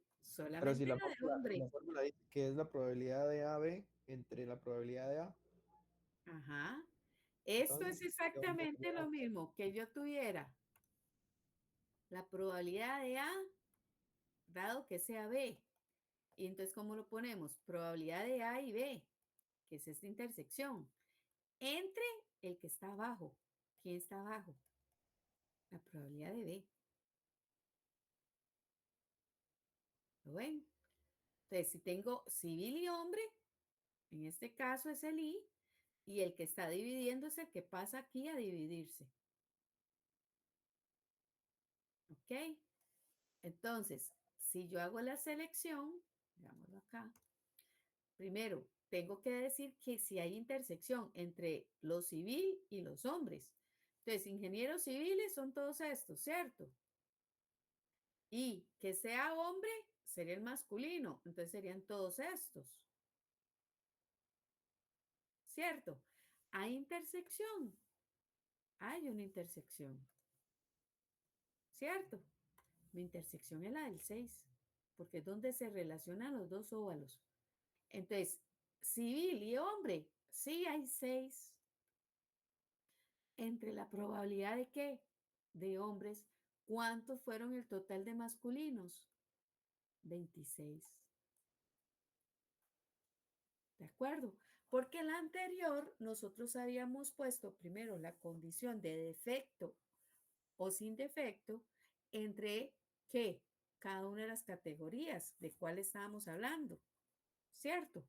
Pero si Solamente la la de fórmula, si hombre. la fórmula dice que es la probabilidad de AB entre la probabilidad de A, Ajá. Esto entonces, es ¿qué hombre exactamente sería lo A? mismo que yo tuviera la probabilidad de A dado que sea B. Y entonces, ¿cómo lo ponemos? Probabilidad de A y B, que es esta intersección, entre el que está abajo. ¿Quién está abajo? La probabilidad de B. ¿Lo ven? Entonces, si tengo civil y hombre, en este caso es el I, y el que está dividiendo es el que pasa aquí a dividirse. ¿Ok? Entonces, si yo hago la selección, veámoslo acá, primero tengo que decir que si hay intersección entre lo civil y los hombres. Entonces, ingenieros civiles son todos estos, ¿cierto? Y que sea hombre sería el masculino, entonces serían todos estos, ¿cierto? ¿Hay intersección? Hay una intersección, ¿cierto? Mi intersección es la del 6, porque es donde se relacionan los dos óvalos. Entonces, civil y hombre, sí hay 6. Entre la probabilidad de qué? De hombres, ¿cuántos fueron el total de masculinos? 26. ¿De acuerdo? Porque en la anterior nosotros habíamos puesto primero la condición de defecto o sin defecto entre qué, cada una de las categorías de cuál estábamos hablando, ¿cierto?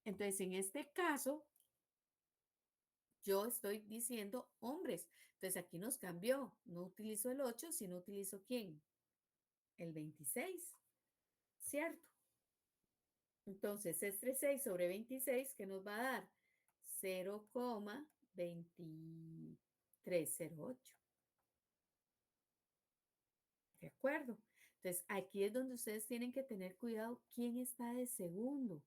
Entonces, en este caso, yo estoy diciendo hombres. Entonces, aquí nos cambió. No utilizo el 8, sino utilizo ¿quién? El 26, ¿cierto? Entonces, este 6 sobre 26, ¿qué nos va a dar? 0,2308. ¿De acuerdo? Entonces, aquí es donde ustedes tienen que tener cuidado quién está de segundo,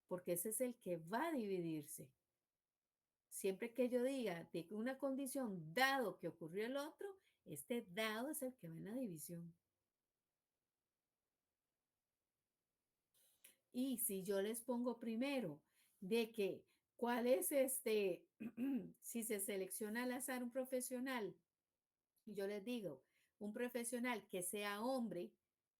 porque ese es el que va a dividirse. Siempre que yo diga de una condición dado que ocurrió el otro, este dado es el que va en la división. Y si yo les pongo primero de que cuál es si se selecciona al azar un profesional, y yo les digo, un profesional que sea hombre,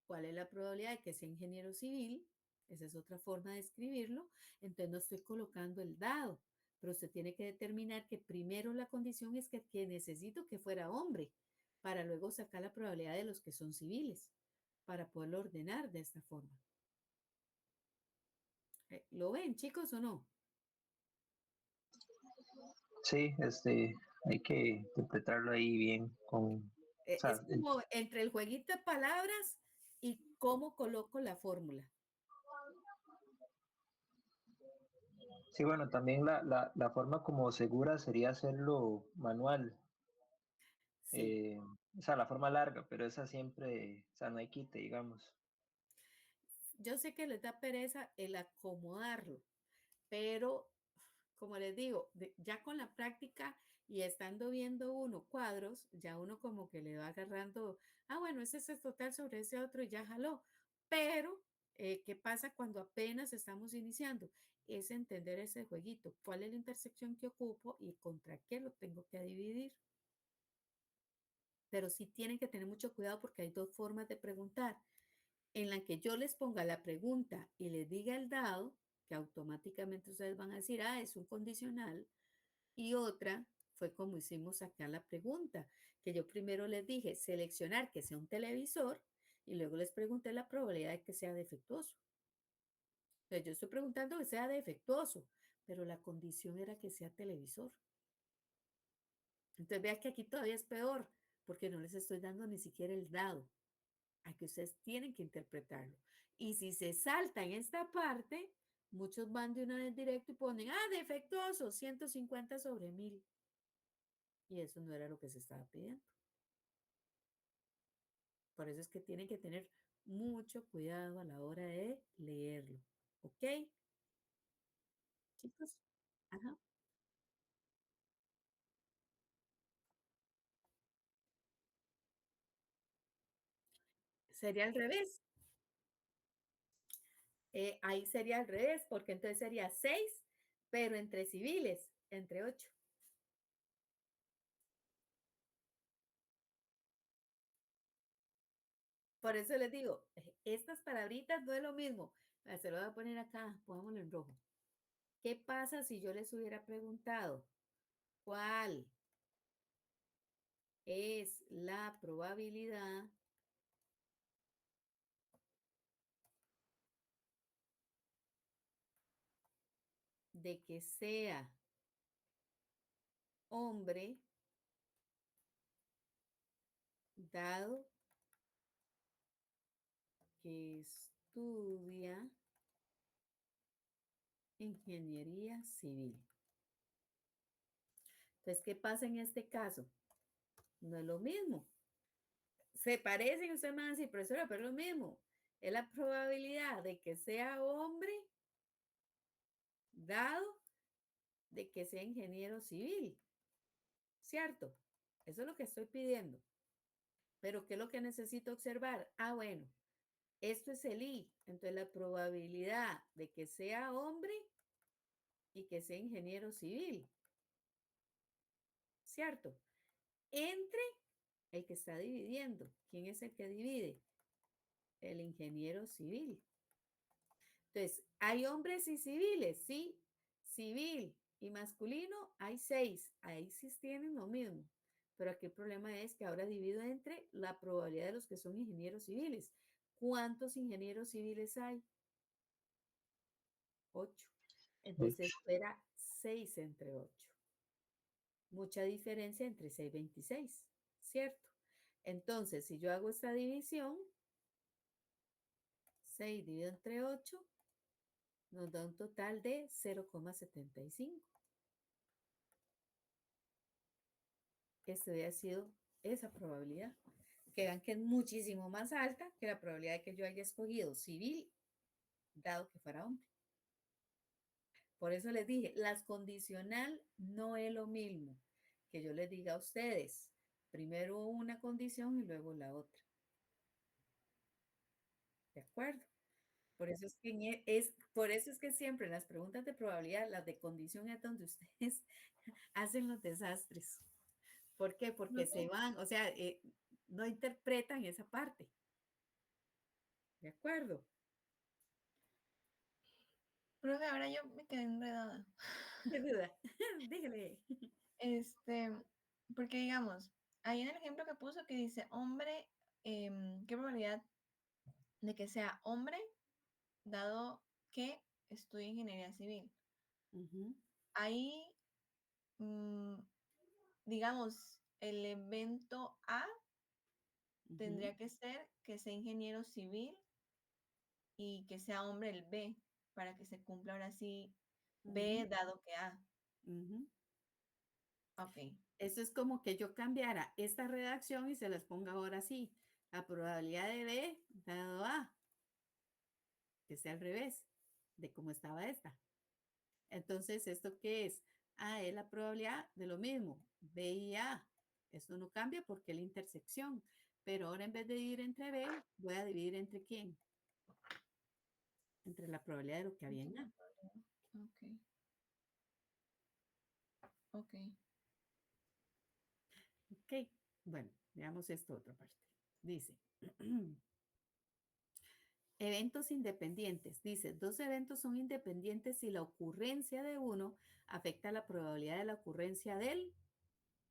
¿cuál es la probabilidad de que sea ingeniero civil? Esa es otra forma de escribirlo. Entonces no estoy colocando el dado, pero usted tiene que determinar que primero la condición es que necesito que fuera hombre, para luego sacar la probabilidad de los que son civiles, para poderlo ordenar de esta forma. ¿Lo ven, chicos, o no? Sí, hay que interpretarlo ahí bien con, o sea, Es como entre el jueguito de palabras y cómo coloco la fórmula. sí, bueno, también la forma como segura sería hacerlo manual, Sí, o sea, la forma larga, pero esa siempre, o sea, no hay quite, digamos. yo sé que les da pereza el acomodarlo, pero como les digo, ya con la práctica y estando viendo uno cuadros, ya uno como que le va agarrando, bueno, ese es el total sobre ese otro y ya jaló. Pero, ¿qué pasa cuando apenas estamos iniciando? Es entender ese jueguito, cuál es la intersección que ocupo y contra qué lo tengo que dividir. Pero sí tienen que tener mucho cuidado porque hay dos formas de preguntar. En la que yo les ponga la pregunta y les diga el dado, que automáticamente ustedes van a decir, es un condicional. Y otra fue como hicimos acá la pregunta, que yo primero les dije seleccionar que sea un televisor y luego les pregunté la probabilidad de que sea defectuoso. Entonces yo estoy preguntando que sea defectuoso, pero la condición era que sea televisor. Entonces vean que aquí todavía es peor, porque no les estoy dando ni siquiera el dado. A que ustedes tienen que interpretarlo. Y si se salta en esta parte, muchos van de una vez directo y ponen, defectuoso, 150 sobre 1000. Y eso no era lo que se estaba pidiendo. Por eso es que tienen que tener mucho cuidado a la hora de leerlo. ¿Ok? Chicos. Ajá. Sería al revés. Ahí sería al revés, porque entonces sería 6, pero entre civiles, entre 8. Por eso les digo, estas palabritas no es lo mismo. Se lo voy a poner acá, pongámoslo en rojo. ¿Qué pasa si yo les hubiera preguntado cuál es la probabilidad de que sea hombre dado que estudia ingeniería civil? Entonces, ¿qué pasa en este caso? No es lo mismo. Se parecen, usted me va a decir, profesora, pero es lo mismo. Es la probabilidad de que sea hombre dado de que sea ingeniero civil, ¿cierto? Eso es lo que estoy pidiendo. Pero ¿qué es lo que necesito observar? Ah, bueno, esto es el I. Entonces la probabilidad de que sea hombre y que sea ingeniero civil, ¿cierto? Entre el que está dividiendo. ¿Quién es el que divide? El ingeniero civil. Entonces, ¿hay hombres y civiles? Sí, civil y masculino hay 6. Ahí sí tienen lo mismo. Pero aquí el problema es que ahora divido entre la probabilidad de los que son ingenieros civiles. ¿Cuántos ingenieros civiles hay? 8. Entonces, Ocho. esto era 6 entre 8. Mucha diferencia entre 6 y 26, ¿cierto? Entonces, si yo hago esta división, 6 dividido entre 8, nos da un total de 0,75. Este había sido esa probabilidad. Que vean que es muchísimo más alta que la probabilidad de que yo haya escogido civil, dado que fuera hombre. Por eso les dije, las condicional no es lo mismo que yo les diga a ustedes, primero una condición y luego la otra. ¿De acuerdo? Por eso es que, por eso es que siempre en las preguntas de probabilidad, las de condición es donde ustedes hacen los desastres. ¿Por qué? Porque se van, o sea, no interpretan esa parte. ¿De acuerdo? Profe, ahora yo me quedé enredada. ¿Qué duda? Dígale. Porque digamos, ahí en el ejemplo que puso que dice hombre, ¿qué probabilidad de que sea hombre dado que estudia ingeniería civil? Ahí, digamos, el evento A tendría que ser que sea ingeniero civil y que sea hombre el B, para que se cumpla ahora sí B dado que A. Ok. Eso es como que yo cambiara esta redacción y se las ponga ahora así. La probabilidad de B dado A, que sea al revés de cómo estaba esta. Entonces, ¿esto qué es? A es la probabilidad de lo mismo, B y A. Esto no cambia porque es la intersección. Pero ahora en vez de dividir entre B, voy a dividir entre quién? Entre la probabilidad de lo que había en A. Ok. Ok. Ok, bueno, veamos esto otra parte. Dice, eventos independientes. Dice, dos eventos son independientes si la ocurrencia de uno afecta la probabilidad de la ocurrencia del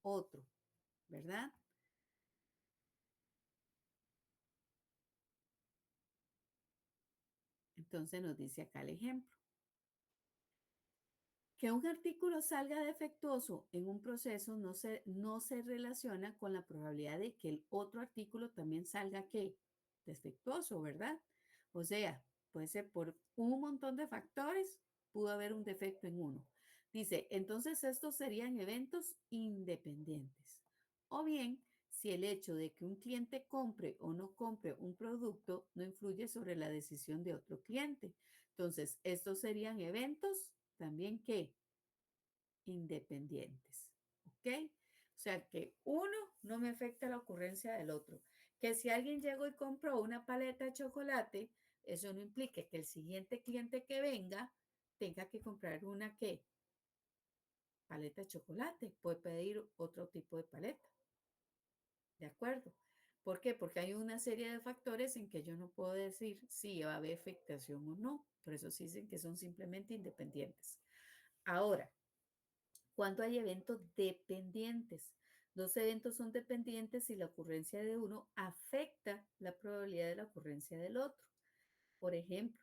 otro, ¿verdad? Entonces nos dice acá el ejemplo. Que un artículo salga defectuoso en un proceso no se relaciona con la probabilidad de que el otro artículo también salga ¿qué? Defectuoso, ¿verdad? O sea, puede ser por un montón de factores, pudo haber un defecto en uno. Dice, entonces estos serían eventos independientes. O bien, si el hecho de que un cliente compre o no compre un producto no influye sobre la decisión de otro cliente. Entonces, estos serían eventos también que independientes, ¿ok? O sea que uno no me afecta la ocurrencia del otro. Que si alguien llegó y compró una paleta de chocolate, eso no implica que el siguiente cliente que venga tenga que comprar una ¿qué? Paleta de chocolate. Puede pedir otro tipo de paleta. ¿De acuerdo? ¿Por qué? Porque hay una serie de factores en que yo no puedo decir si va a haber afectación o no. Por eso se dicen que son simplemente independientes. Ahora, ¿cuándo hay eventos dependientes? Dos eventos son dependientes si la ocurrencia de uno afecta la probabilidad de la ocurrencia del otro. Por ejemplo,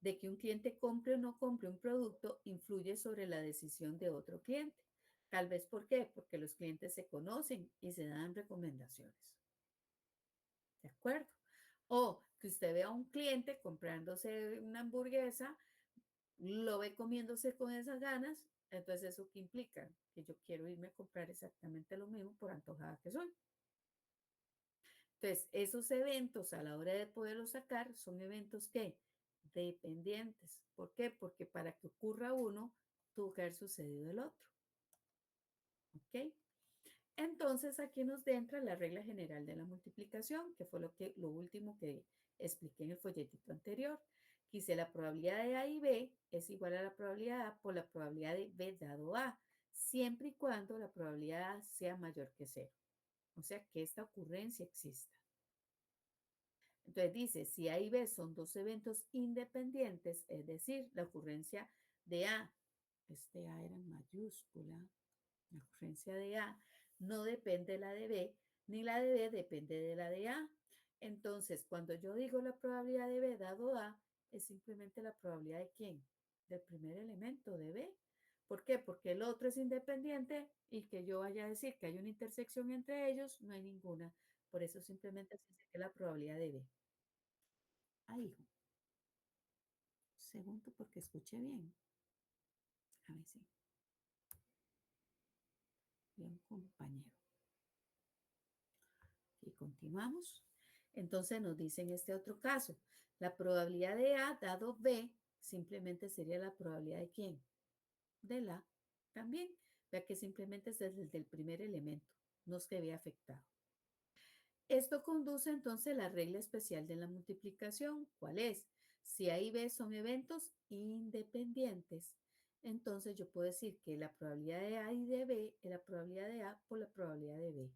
de que un cliente compre o no compre un producto influye sobre la decisión de otro cliente. Tal vez, ¿por qué? Porque los clientes se conocen y se dan recomendaciones. ¿De acuerdo? O que usted vea a un cliente comprándose una hamburguesa, lo ve comiéndose con esas ganas, entonces eso qué implica que yo quiero irme a comprar exactamente lo mismo por antojada que soy. Entonces, esos eventos a la hora de poderlos sacar son eventos que dependientes. ¿Por qué? Porque para que ocurra uno, tuvo que haber sucedido el otro. ¿Ok? Entonces, aquí nos entra la regla general de la multiplicación, que fue lo último que expliqué en el folletito anterior. Quise la probabilidad de A y B es igual a la probabilidad A por la probabilidad de B dado A, siempre y cuando la probabilidad A sea mayor que 0. O sea, que esta ocurrencia exista. Entonces dice, si A y B son dos eventos independientes, es decir, la ocurrencia de A, este A era en mayúscula, la ocurrencia de A no depende de la de B, ni la de B depende de la de A. Entonces, cuando yo digo la probabilidad de B dado A, es simplemente la probabilidad de ¿quién? Del primer elemento de B. ¿Por qué? Porque el otro es independiente y que yo vaya a decir que hay una intersección entre ellos, no hay ninguna. Por eso simplemente se dice que la probabilidad de B. Ahí, segundo porque escuché bien. A ver si. Bien, compañero. Y continuamos. Entonces nos dice en este otro caso, la probabilidad de A dado B simplemente sería la probabilidad de ¿quién? Del A también. Vea que simplemente es desde el primer elemento, no se ve afectado. Esto conduce entonces a la regla especial de la multiplicación. ¿Cuál es? Si A y B son eventos independientes, entonces yo puedo decir que la probabilidad de A y de B es la probabilidad de A por la probabilidad de B.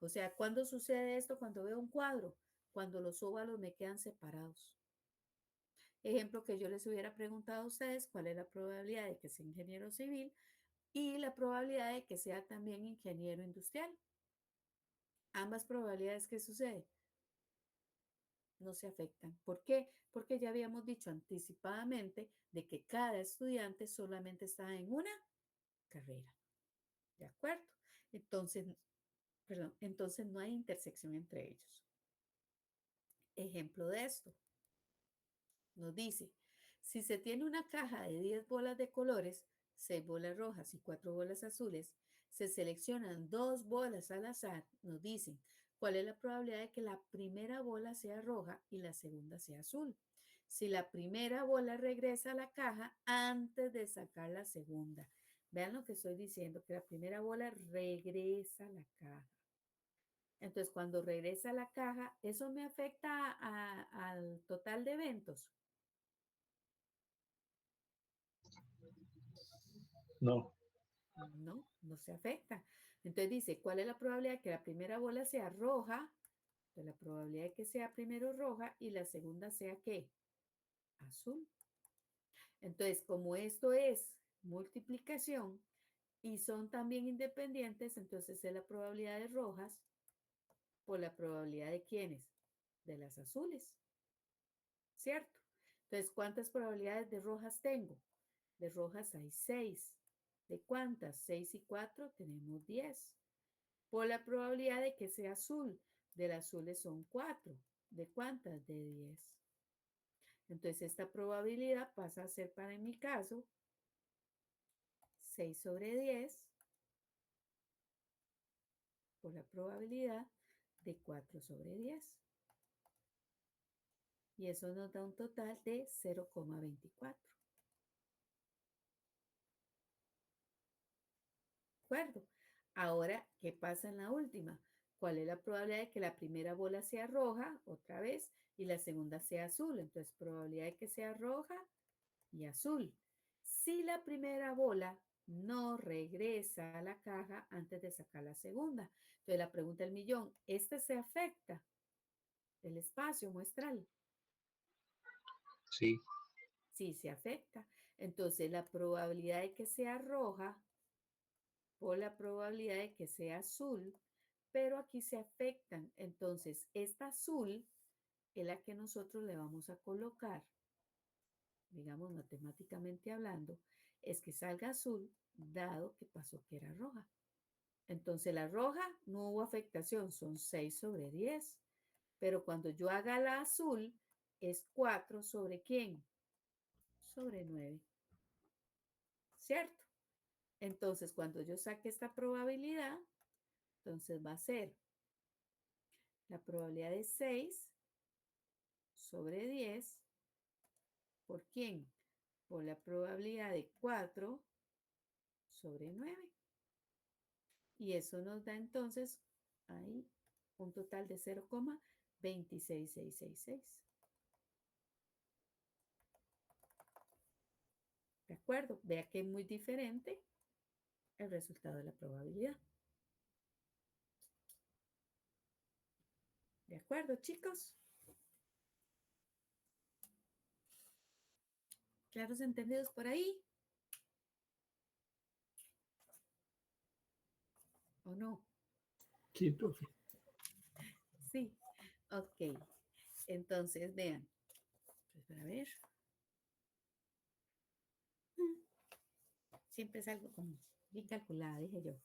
O sea, ¿cuándo sucede esto? Cuando veo un cuadro, cuando los óvalos me quedan separados. Ejemplo que yo les hubiera preguntado a ustedes, ¿cuál es la probabilidad de que sea ingeniero civil y la probabilidad de que sea también ingeniero industrial? Ambas probabilidades, ¿qué sucede? No se afectan. ¿Por qué? Porque ya habíamos dicho anticipadamente de que cada estudiante solamente está en una carrera. ¿De acuerdo? Entonces, perdón, entonces no hay intersección entre ellos. Ejemplo de esto. Nos dice, si se tiene una caja de 10 bolas de colores, 6 bolas rojas y 4 bolas azules, se seleccionan 2 bolas al azar, nos dicen cuál es la probabilidad de que la primera bola sea roja y la segunda sea azul. Si la primera bola regresa a la caja antes de sacar la segunda. Vean lo que estoy diciendo, que la primera bola regresa a la caja. Entonces, cuando regresa a la caja, ¿eso me afecta al total de eventos? No. No, no se afecta. Entonces dice, ¿cuál es la probabilidad de que la primera bola sea roja? Pues la probabilidad de que sea primero roja y la segunda sea ¿qué? Azul. Entonces, como esto es multiplicación y son también independientes, entonces es la probabilidad de rojas por la probabilidad de quiénes? De las azules. ¿Cierto? Entonces, ¿cuántas probabilidades de rojas tengo? De rojas hay 6. ¿De cuántas? 6 y 4 tenemos 10. Por la probabilidad de que sea azul. Del azules son 4. ¿De cuántas? De 10. Entonces esta probabilidad pasa a ser para en mi caso 6 sobre 10 por la probabilidad de 4 sobre 10. Y eso nos da un total de 0,24. ¿De acuerdo? Ahora, ¿qué pasa en la última? ¿Cuál es la probabilidad de que la primera bola sea roja, otra vez, y la segunda sea azul? Entonces, probabilidad de que sea roja y azul. Si la primera bola no regresa a la caja antes de sacar la segunda. Entonces, la pregunta del millón, ¿este se afecta? El espacio muestral. Sí. Sí, se afecta. Entonces, la probabilidad de que sea roja por la probabilidad de que sea azul, pero aquí se afectan. Entonces, esta azul es la que nosotros le vamos a colocar, digamos matemáticamente hablando, es que salga azul, dado que pasó que era roja. Entonces, la roja no hubo afectación, son 6 sobre 10, pero cuando yo haga la azul, es 4 sobre ¿quién? Sobre 9. ¿Cierto? Entonces, cuando yo saque esta probabilidad, entonces va a ser la probabilidad de 6 sobre 10, ¿por quién? Por la probabilidad de 4 sobre 9. Y eso nos da entonces ahí un total de 0,26666. ¿De acuerdo? Vea que es muy diferente el resultado de la probabilidad. ¿De acuerdo, chicos? ¿Claros entendidos por ahí? ¿O no? Sí, profe. Sí. Ok. Entonces, vean. Pues para ver. Siempre es algo como bien calculada, dije yo.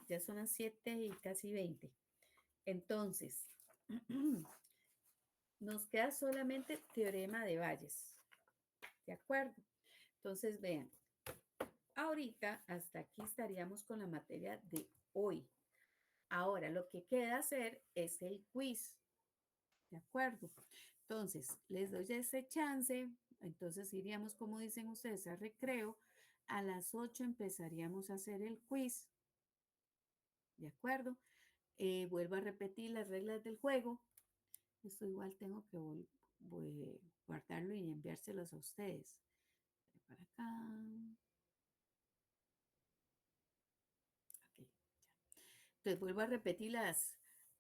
Ya son las 7 y casi 20. Entonces, nos queda solamente teorema de Bayes. ¿De acuerdo? Entonces, vean, ahorita hasta aquí estaríamos con la materia de hoy. Ahora, lo que queda hacer es el quiz. ¿De acuerdo? Entonces, les doy ese chance. Entonces, iríamos, como dicen ustedes, a recreo. A las 8 empezaríamos a hacer el quiz. ¿De acuerdo? Vuelvo a repetir las reglas del juego. Esto igual tengo que guardarlo y enviárselos a ustedes. Para acá. Okay. Entonces vuelvo a repetir las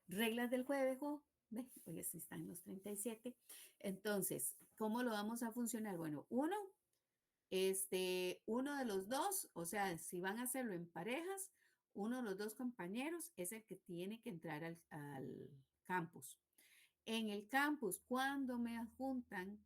reglas del juego. ¿Ve? Hoy están los 37. Entonces, ¿cómo lo vamos a funcionar? Bueno, uno de los dos, o sea, si van a hacerlo en parejas, uno de los dos compañeros es el que tiene que entrar al campus. En el campus, cuando me adjuntan